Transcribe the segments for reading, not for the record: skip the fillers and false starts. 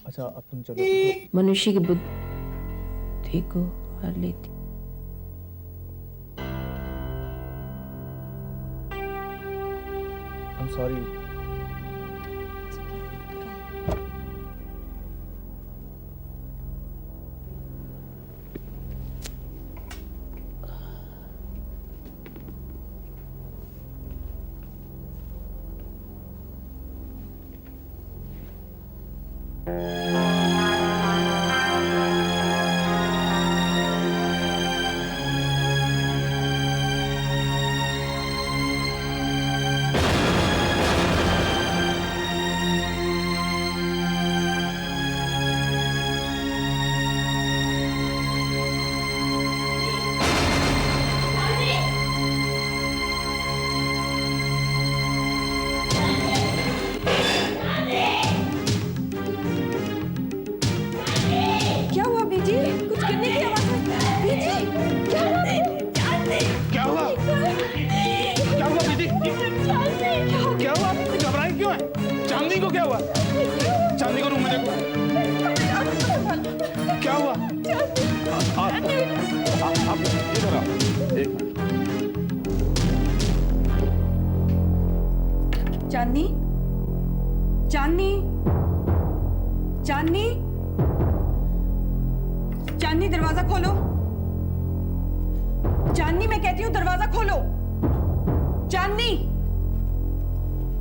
अच्छा अब तुम चलो। मनुष्य की बुद्धि को हर लेती। I'm sorry. क्या हुआ बीजी? कुछ गिरने की आवाज है। बीजी, क्या हुआ? क्या हुआ? क्या हुआ दीदी? क्या हुआ? घबराई क्यों है? चांदनी को क्या हुआ? चांदनी को रूम में देखो। क्या हुआ? आप इधर आओ। एक मिनट। चांदनी, चांदनी, चांदनी, चांदनी दरवाजा खोलो। चांदनी मैं कहती हूँ दरवाजा खोलो। चांदनी।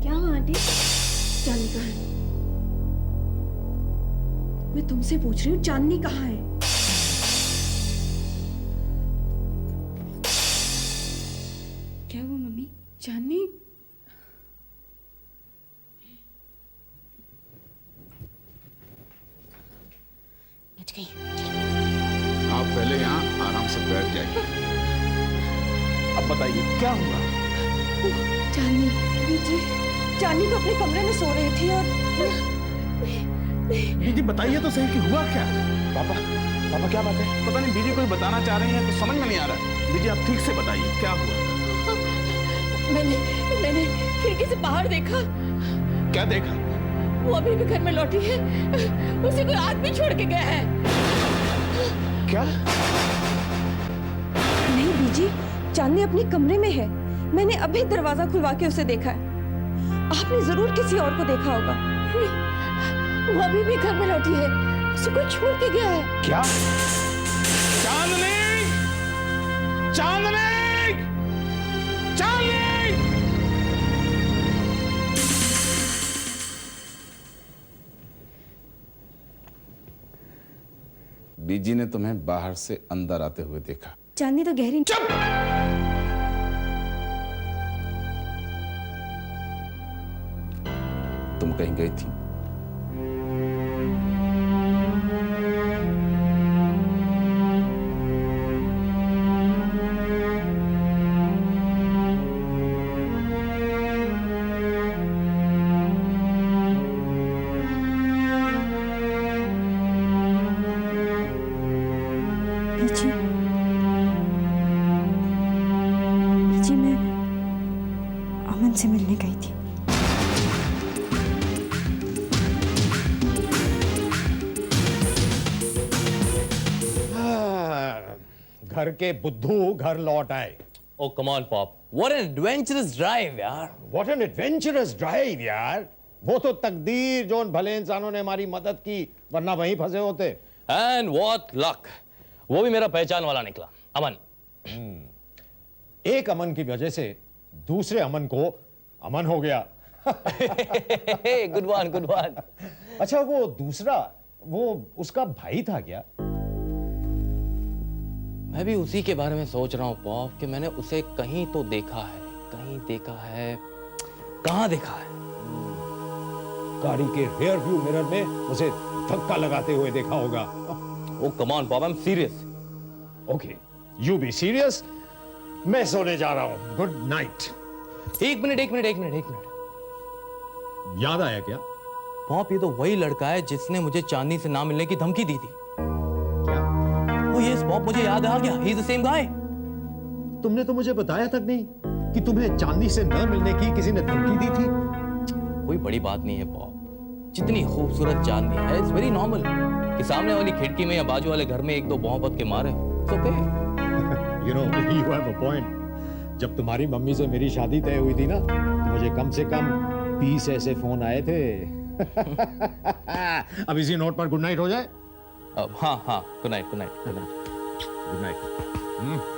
क्या हुआ आंटी? चांदनी कहाँ है? मैं तुमसे पूछ रही हूँ चांदनी कहाँ है? क्या हुआ मम्मी? चांदनी? बच गई। आप पहले यहाँ आराम से बैठ जाइए। अब बताइए क्या हुआ? चांदनी, बीजी, चांदनी तो अपने कमरे में सो रही थी और बीजी बताइए तो सही कि हुआ क्या? पापा क्या बात है? पता नहीं बीजी कोई बताना चाह रही है तो समझ में नहीं आ रहा। बीजी आप ठीक से बताइए क्या हुआ? मैंने खिड़की से बाहर देखा। क्या देखा? वो अभी भी घर में लौटी है। उसे कोई आदमी छोड़ के गया है। क्या? नहीं बीजी, चांदनी अपने कमरे में है। मैंने अभी दरवाजा खुलवा के उसे देखा है। आपने जरूर किसी और को देखा होगा। वो अभी भी घर में लौटी है। उसे कोई छोड़ के गया है। क्या? चांदनी! चांदनी! चांदनी! बीजी ने तुम्हें बाहर से अंदर आते हुए देखा। चांदनी तो गहरी। चुप! तुम कहीं गई थी? बीजी, बीजी मैं अमन से मिलने गई थी। घर के बुद्धू घर लौट आए। Oh, come on, Pop. What an adventurous drive, यार. What an adventurous drive यार। वो तो तकदीर जो उन भले इंसानों ने हमारी मदद की, वरना वहीं फंसे होते। And what luck. वो भी मेरा पहचान वाला निकला, अमन. एक अमन की वजह से दूसरे अमन को अमन हो गया। Good one, good one. अच्छा वो दूसरा, वो उसका भाई था क्या? मैं भी उसी के बारे में सोच रहा हूँ, पॉप, कि मैंने उसे कहीं तो देखा है, कहीं देखा है, कहाँ देखा है? गाड़ी के रियर व्यू मिरर में उसे धक्का लगाते हुए देखा होगा। Oh, come on, Pop, I'm serious. Okay, you be serious. मैं सोने जा रहा हूँ। Good night. एक मिनट. याद आया क्या? पॉप, ये तो वही लड़का है जिसने मुझे चांदनी से ना मिलने की धमकी दी थी. क्या? Oh yes, पॉप, मुझे याद आ गया. He's the same guy. तुमने तो मुझे बताया तक नहीं कि तुम्हें चांदनी से न मिलने की किसी ने धमकी दी थी। कोई बड़ी बात नहीं है, पॉप. जितनी खूबसूरत चांदनी है, इट्स वेरी नॉर्मल कि सामने वाली खिड़की में या बाजू वाले घर में एक दो मोहब्बत के मारे हो। It's okay. You know you have a point. जब तुम्हारी मम्मी से मेरी शादी तय हुई थी ना, तो मुझे कम से कम 30 ऐसे फोन आए थे। अब इसी नोट पर गुड नाइट हो जाए। हाँ हाँ, good night good night good night good night.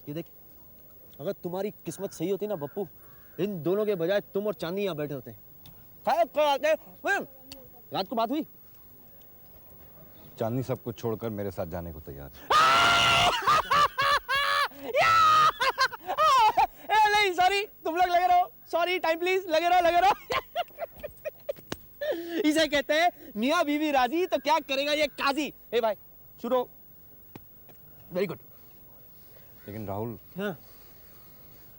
ये देख, अगर तुम्हारी किस्मत सही होती ना बप्पू, इन दोनों के बजाय तुम और चांदी यहाँ बैठे होते। रात को बात हुई? चांदनी सब कुछ छोड़कर मेरे साथ जाने को तैयार है। नहीं सॉरी, तुम लोग लगे रहो। सॉरी, टाइम प्लीज, लगे रहो। इसे कहते हैं मियाँ बीवी राजी तो क्या करेगा ये काजी। ए भाई शुरू। Very good. लेकिन राहुल, हाँ,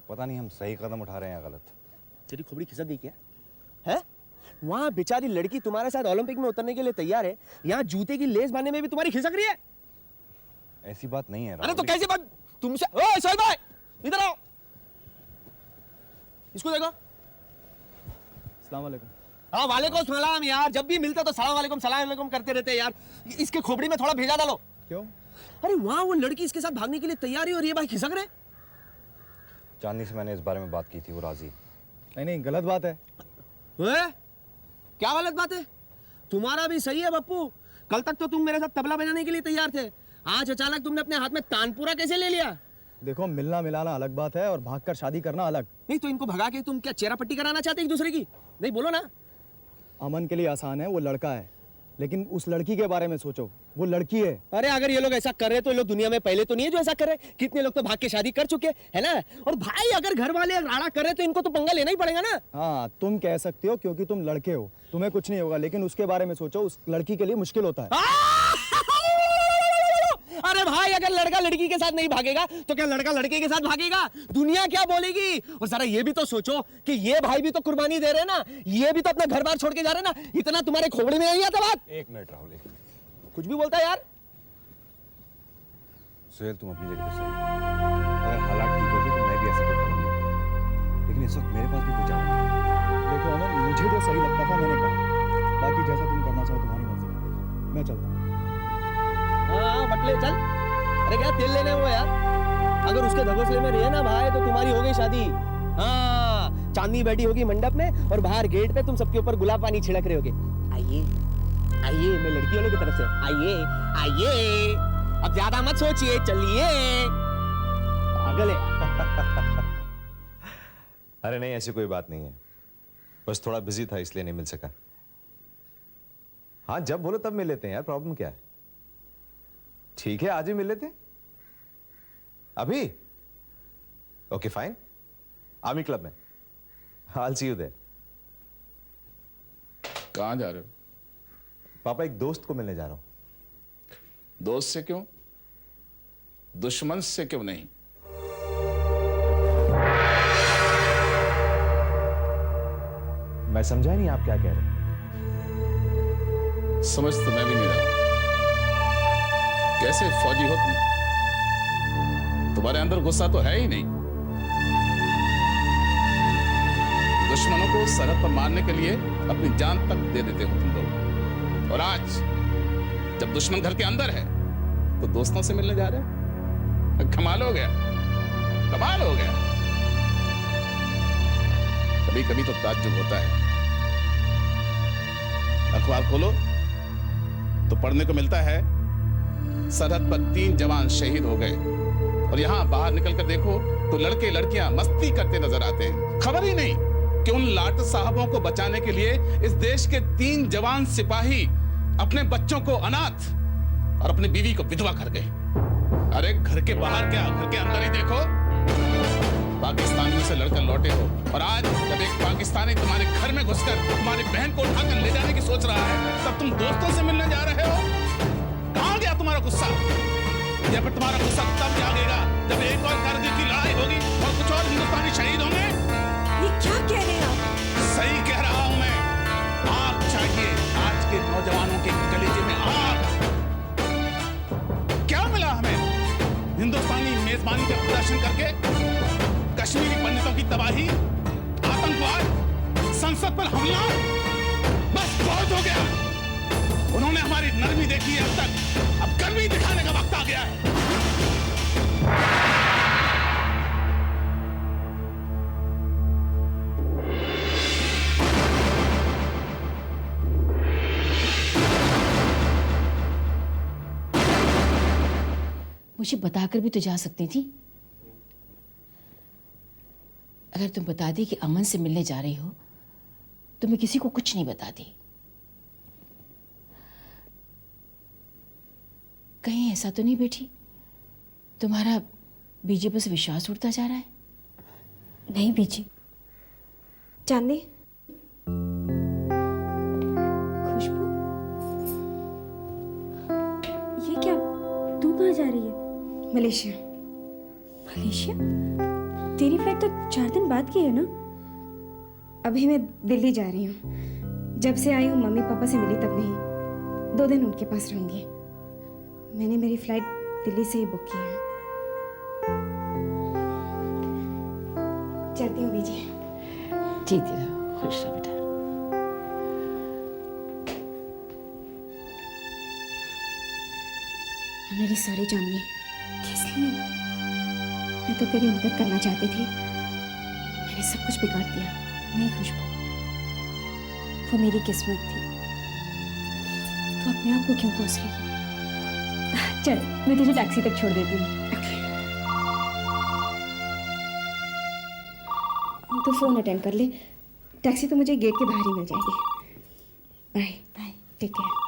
पता नहीं हम सही कदम उठा रहे हैं या गलत। तेरी खोपड़ी खिसक गई क्या है? वहां बेचारी लड़की तुम्हारे साथ ओलंपिक में उतरने के लिए तैयार है, यहाँ जूते की लेस बांधने में भी तुम्हारी खिसक रही है। ऐसी बात नहीं है अरे राहुल। तो कैसी बात? तुमसे ओए सोहेल भाई, इधर आओ। इसको देखो। अस्सलाम वालेकुम। हाँ वालेकुम सलाम यार, जब भी मिलते तो सलाम वालेकुम करते रहते हैं यार। इसके खोपड़ी में थोड़ा भेजा डालो। क्यों? अरे वहां वो लड़की इसके साथ भागने के लिए तैयार है और ये भाई खिसक रहे। चांदनी से मैंने इस बारे में बात की थी, वो राजी। नहीं गलत बात है। क्या गलत बात है? तुम्हारा भी सही है बप्पू। कल तक तो तुम मेरे साथ तबला बजाने के लिए तैयार थे, आज अचानक तुमने अपने हाथ में तानपुरा कैसे ले लिया? देखो, मिलना मिलाना अलग बात है और भागकर शादी करना अलग। नहीं तो इनको भगा के तुम क्या चेहरा पट्टी कराना चाहते एक दूसरे की? नहीं बोलो ना। अमन के लिए आसान है, वो लड़का है, लेकिन उस लड़की के बारे में सोचो, वो लड़की है। अरे अगर ये लोग ऐसा कर रहे तो ये लोग दुनिया में पहले तो नहीं है जो ऐसा कर रहे। कितने लोग तो भाग के शादी कर चुके है ना। और भाई अगर घर वाले राड़ा कर रहे तो इनको तो पंगा लेना ही पड़ेगा ना। हाँ, तुम कह सकते हो क्योंकि तुम लड़के हो, तुम्हें कुछ नहीं होगा, लेकिन उसके बारे में सोचो, उस लड़की के लिए मुश्किल होता है। अरे भाई अगर लड़का लड़की के साथ नहीं भागेगा तो क्या लड़का लड़के के साथ भागेगा? दुनिया क्या बोलेगी? और जरा ये भी तो सोचो कि ये भाई भी तो कुर्बानी दे रहे हैं ना, ये भी तो अपना घर बार छोड़ के जा रहे हैं ना। इतना तुम्हारे खोपड़ी में नहीं आता बात? एक मिनट राहुल, एक मिनट। कुछ भी बोलता है यार। सुहेल, तुम अपनी जगह पे सही हो। अगर हालात ठीक होते तो मैं भी ऐसा करता हूँ, लेकिन इस वक्त मेरे पास भी कुछ आ रहा है। देखो अमन, मुझे जो सही लगता था मैंने कहा, बाकी जैसा तुम करना चाहो तुम्हारी मर्जी। मैं चलता हूँ। हाँ बटले चल। अरे क्या तेल लेने वो यार? अगर उसके धगोसले में रहे ना भाई तो तुम्हारी हो गई शादी। हाँ, चांदनी बैठी होगी मंडप में और बाहर गेट पे तुम सबके ऊपर गुलाब पानी छिड़क रहे होगे। आइए आइए, मैं लड़की वालों की तरफ से आइए आइए। अब ज्यादा मत सोचिए, चलिए। पागल है। अरे नहीं, ऐसी कोई बात नहीं है, बस थोड़ा बिजी था इसलिए नहीं मिल सका। हाँ, जब बोलो तब मिल लेते हैं यार, प्रॉब्लम क्या है? ठीक है, आज ही मिल लेते हैं। अभी? ओके फाइन, आर्मी क्लब में। I'll see you there। कहां जा रहे हो? पापा, एक दोस्त को मिलने जा रहा हूं। दोस्त से क्यों? दुश्मन से क्यों नहीं? मैं समझा नहीं आप क्या कह रहे हैं। समझ तो मैं भी नहीं रहा। कैसे फौजी हो तुम? तुम्हारे अंदर गुस्सा तो है ही नहीं। दुश्मनों को सरहद पर मारने के लिए अपनी जान तक दे देते हो तुम लोग, और आज जब दुश्मन घर के अंदर है तो दोस्तों से मिलने जा रहे हो? कमाल हो गया, कमाल हो गया। कभी कभी तो ताज्जुब होता है। अखबार खोलो तो पढ़ने को मिलता है सरहद पर 3 जवान शहीद हो गए, और यहां बाहर निकलकर देखो तो लड़के लड़कियां मस्ती करते नजर आते हैं। खबर ही नहीं कि उन लाट साहबों को बचाने के लिए इस देश के 3 जवान सिपाही अपने बच्चों को अनाथ और अपनी बीवी को विधवा कर गए। अरे घर के बाहर क्या, घर के अंदर ही देखो। पाकिस्तानियों से लड़कर लौटे हो, और आज जब एक पाकिस्तानी तुम्हारे घर में घुसकर तुम्हारी बहन को उठाकर ले जाने की सोच रहा है, तब तुम दोस्तों से मिलने जा रहे हो। कहां गया तुम्हारा गुस्सा? या फिर तुम्हारा गुस्सा तब जागेगा जब एक और कारगिल की लड़ाई होगी और कुछ और हिंदुस्तानी शहीद होंगे। ये क्या कह रहे हैं आप? सही कह रहा हूं मैं। आग चाहिए आज के नौजवानों के कलेजे में आग। क्या मिला हमें? हिंदुस्तानी मेजबानी का प्रदर्शन करके कश्मीरी पंडितों की तबाही, आतंकवाद, संसद पर हमला, बस बहुत हो गया। उन्होंने हमारी नरमी देखी है अब तक, अब गर्मी दिखाने का वक्त आ गया है। मुझे बताकर भी तो जा सकती थी। अगर तुम बता दी कि अमन से मिलने जा रही हो तो मैं किसी को कुछ नहीं बताती। कहीं ऐसा तो नहीं बेटी तुम्हारा बीजे पर से विश्वास उठता जा रहा है? नहीं बीजी। चांदनी, खुशबू, ये क्या? तू कहाँ जा रही है? मलेशिया। मलेशिया? तेरी फ्लाइट तो 4 दिन बाद की है ना? अभी मैं दिल्ली जा रही हूँ। जब से आई हूँ मम्मी पापा से मिली तक नहीं। 2 दिन उनके पास रहूंगी। मैंने मेरी फ्लाइट दिल्ली से ही बुक की है। चलती हूँ बीजी। जीती रहो, खुश रहो बेटा। मेरी सॉरी चांदनी। किस लिए? मैं तो तेरी मदद करना चाहती थी। मैंने सब कुछ बिगाड़ दिया। नहीं खुशबू, वो मेरी किस्मत थी। तो अपने आप को क्यों कोस रही है? चल, मैं तुझे टैक्सी तक छोड़ देती हूँ। तो फोन अटेंड कर ले। टैक्सी तो मुझे गेट के बाहर ही मिल जाएगी। Bye bye, take care.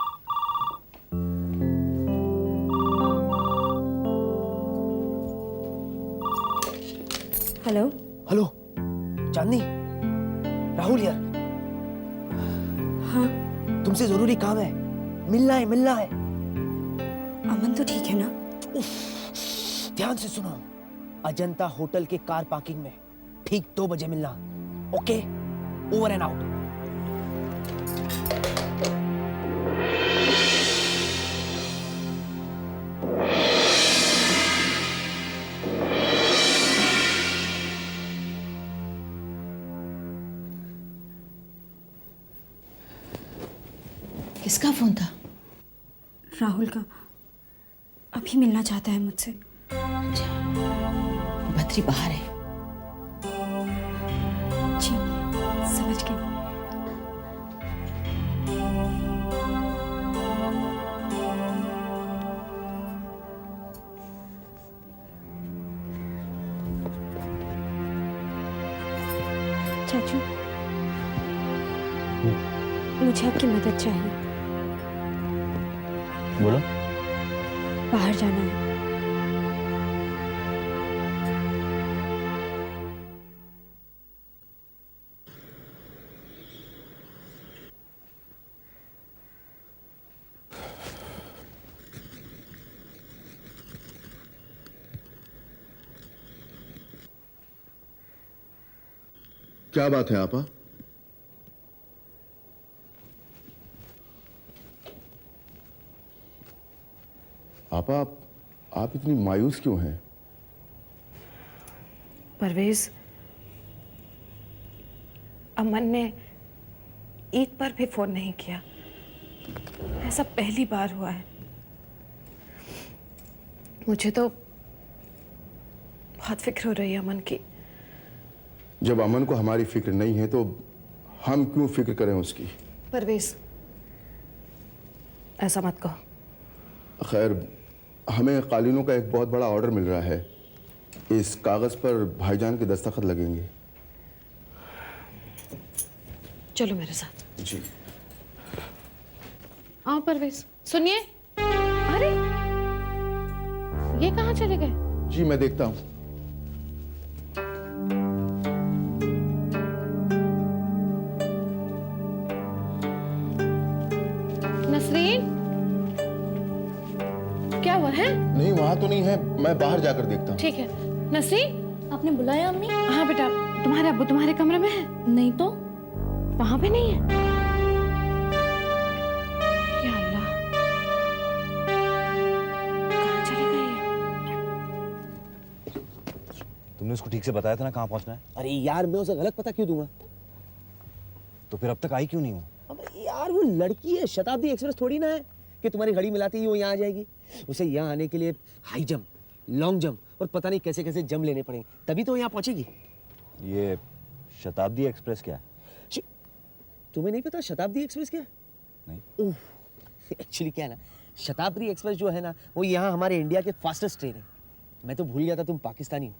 Hello hello Chandni, Rahul यार। हाँ, तुमसे जरूरी काम है, मिलना है मिलना है। अमन तो ठीक है ना? ध्यान से सुनो, अजंता होटल के कार पार्किंग में ठीक 2 बजे मिलना। Okay, over and out. किसका फोन था? राहुल का। अभी मिलना चाहता है मुझसे। अच्छा, बद्री बाहर है। जी, समझ गई। चाचू, मुझे आपकी मदद चाहिए। बोलो। बाहर जाना है। क्या बात है आपा? आपा, आप इतनी मायूस क्यों हैं? परवेज, अमन ने ईद पर भी फोन नहीं किया। ऐसा पहली बार हुआ है। मुझे तो बहुत फिक्र हो रही है अमन की। जब अमन को हमारी फिक्र नहीं है तो हम क्यों फिक्र करें उसकी? परवेज, ऐसा मत कहो। खैर, हमें कालीनों का एक बहुत बड़ा ऑर्डर मिल रहा है। इस कागज पर भाईजान के दस्तखत लगेंगे। चलो मेरे साथ। जी। आओ परवेज, सुनिए। अरे ये कहाँ चले गए? जी मैं देखता हूँ। नसरीन, क्या हुआ है? नहीं, वहां तो नहीं है, मैं बाहर जाकर देखता हूँ। ठीक है। नसरीन, आपने बुलाया अम्मी? हाँ बेटा, तुम्हारे अब्बू तुम्हारे कमरे में है? नहीं तो। वहां पे नहीं है? तुमने उसको ठीक से बताया था ना कहाँ पहुंचना है? अरे यार मैं उसे गलत पता क्यों दूंगा? तो फिर अब तक आई क्यों नहीं हो? अब यार वो लड़की है, शताब्दी एक्सप्रेस थोड़ी ना है कि तुम्हारी घड़ी मिलाती ही वो यहाँ आ जाएगी। उसे यहाँ आने के लिए हाई जंप, लॉन्ग जंप और पता नहीं कैसे कैसे जंप लेने पड़ेंगे, तभी तो यहाँ पहुंचेगी। ये शताब्दी एक्सप्रेस क्या है? तुम्हें नहीं पता शताब्दी एक्सप्रेस क्या है? नहीं। एक्चुअली क्या है ना, शताब्दी एक्सप्रेस जो है ना वो यहाँ हमारे इंडिया के फास्टेस्ट ट्रेन है। मैं तो भूल गया था तुम पाकिस्तानी हो।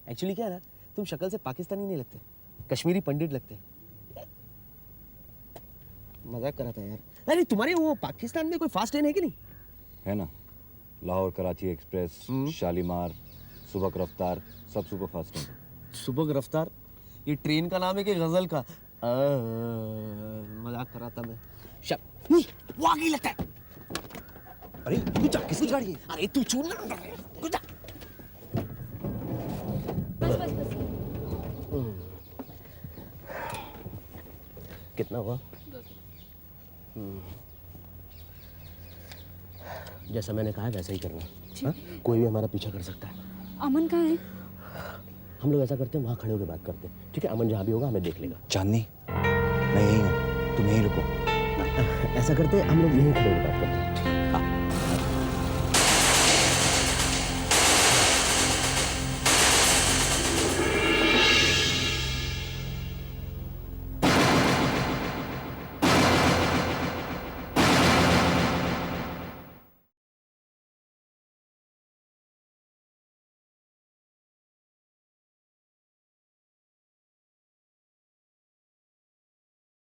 एक्चुअली क्या है ना, तुम शक्ल से पाकिस्तानी नहीं लगते, कश्मीरी पंडित लगते। मजाक कर रहा था यार। अरे तुम्हारे वो पाकिस्तान में कोई फास्ट ट्रेन है कि नहीं? है ना, लाहौर कराची एक्सप्रेस, शालीमार, सुबह रफ्तार, सब सुपर फास्ट हैं। सुबह रफ्तार ये ट्रेन का नाम है कि गजल का? मजाक कर रहा था मैं। वो आगे लगता है। अरे तू जा, किसकी गाड़ी है? अरे तू चूर ना, तू जा। कितना हुआ? जैसा मैंने कहा वैसा ही करना। हाँ? कोई भी हमारा पीछा कर सकता है। अमन कहाँ है? हम लोग ऐसा करते हैं, वहाँ खड़े होकर बात करते हैं, ठीक है? अमन जहाँ भी होगा हमें देख लेगा। चांदनी, मैं यहीं हूँ, तुम यहीं रुको। ऐसा करते हैं, हम लोग यहीं खड़े होकर बात करते हैं।